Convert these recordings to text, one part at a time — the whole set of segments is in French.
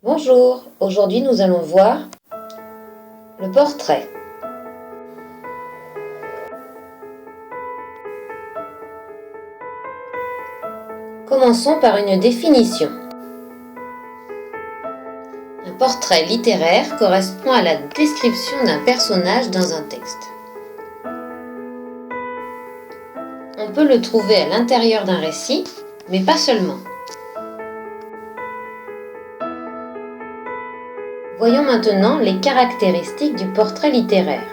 Bonjour, aujourd'hui nous allons voir le portrait. Commençons par une définition. Un portrait littéraire correspond à la description d'un personnage dans un texte. On peut le trouver à l'intérieur d'un récit, mais pas seulement. Voyons maintenant les caractéristiques du portrait littéraire.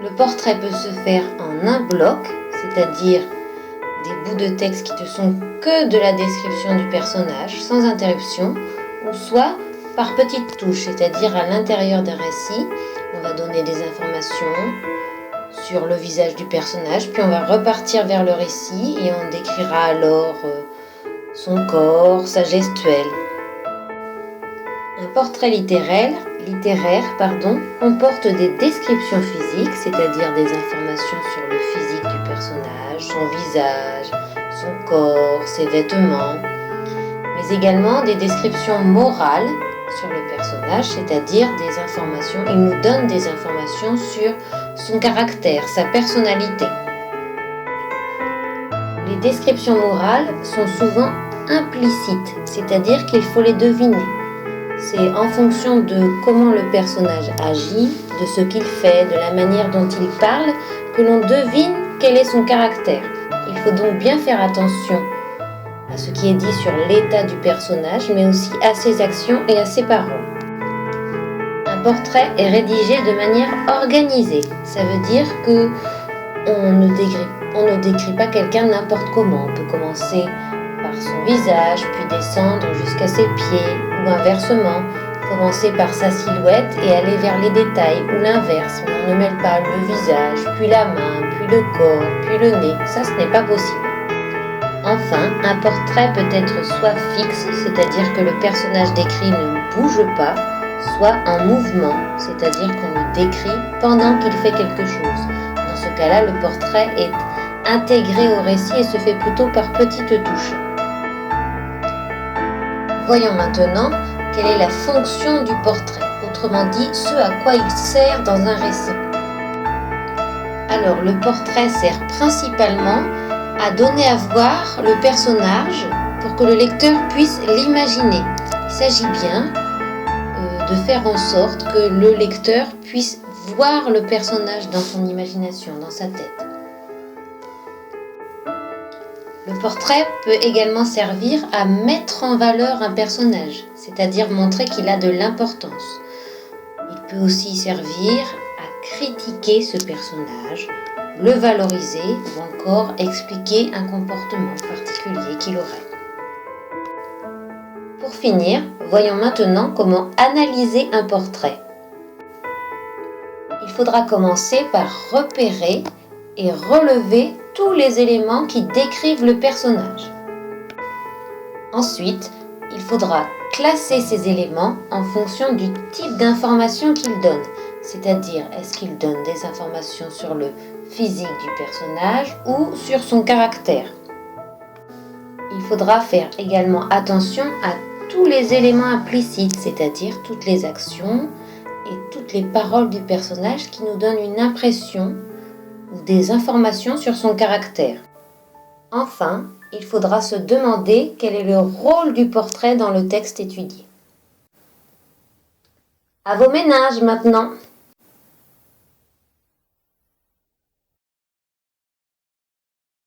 Le portrait peut se faire en un bloc, c'est-à-dire des bouts de texte qui ne sont que de la description du personnage, sans interruption, ou soit par petites touches, c'est-à-dire à l'intérieur d'un récit, on va donner des informations sur le visage du personnage, puis on va repartir vers le récit et on décrira alors son corps, sa gestuelle. Un portrait littéraire, comporte des descriptions physiques, c'est-à-dire des informations sur le physique du personnage, son visage, son corps, ses vêtements, mais également des descriptions morales sur le personnage, c'est-à-dire des informations, il nous donne des informations sur son caractère, sa personnalité. Les descriptions morales sont souvent implicites, c'est-à-dire qu'il faut les deviner. C'est en fonction de comment le personnage agit, de ce qu'il fait, de la manière dont il parle, que l'on devine quel est son caractère. Il faut donc bien faire attention à ce qui est dit sur l'état du personnage, mais aussi à ses actions et à ses paroles. Un portrait est rédigé de manière organisée. Ça veut dire que on ne décrit pas quelqu'un n'importe comment. On peut commencer par son visage, puis descendre jusqu'à ses pieds, ou inversement, commencer par sa silhouette et aller vers les détails, ou l'inverse, mais on ne mêle pas le visage, puis la main, puis le corps, puis le nez, ça ce n'est pas possible. Enfin, un portrait peut être soit fixe, c'est-à-dire que le personnage décrit ne bouge pas, soit en mouvement, c'est-à-dire qu'on le décrit pendant qu'il fait quelque chose. Dans ce cas-là, le portrait est intégré au récit et se fait plutôt par petites touches. Voyons maintenant quelle est la fonction du portrait, autrement dit, ce à quoi il sert dans un récit. Alors, le portrait sert principalement à donner à voir le personnage pour que le lecteur puisse l'imaginer. Il s'agit bien de faire en sorte que le lecteur puisse voir le personnage dans son imagination, dans sa tête. Le portrait peut également servir à mettre en valeur un personnage, c'est-à-dire montrer qu'il a de l'importance. Il peut aussi servir à critiquer ce personnage, le valoriser ou encore expliquer un comportement particulier qu'il aurait. Pour finir, voyons maintenant comment analyser un portrait. Il faudra commencer par repérer et relever tous les éléments qui décrivent le personnage. Ensuite, il faudra classer ces éléments en fonction du type d'information qu'il donne, c'est-à-dire est-ce qu'il donne des informations sur le physique du personnage ou sur son caractère. Il faudra faire également attention à tous les éléments implicites, c'est-à-dire toutes les actions et toutes les paroles du personnage qui nous donnent une impression ou des informations sur son caractère. Enfin, il faudra se demander quel est le rôle du portrait dans le texte étudié. À vos ménages maintenant!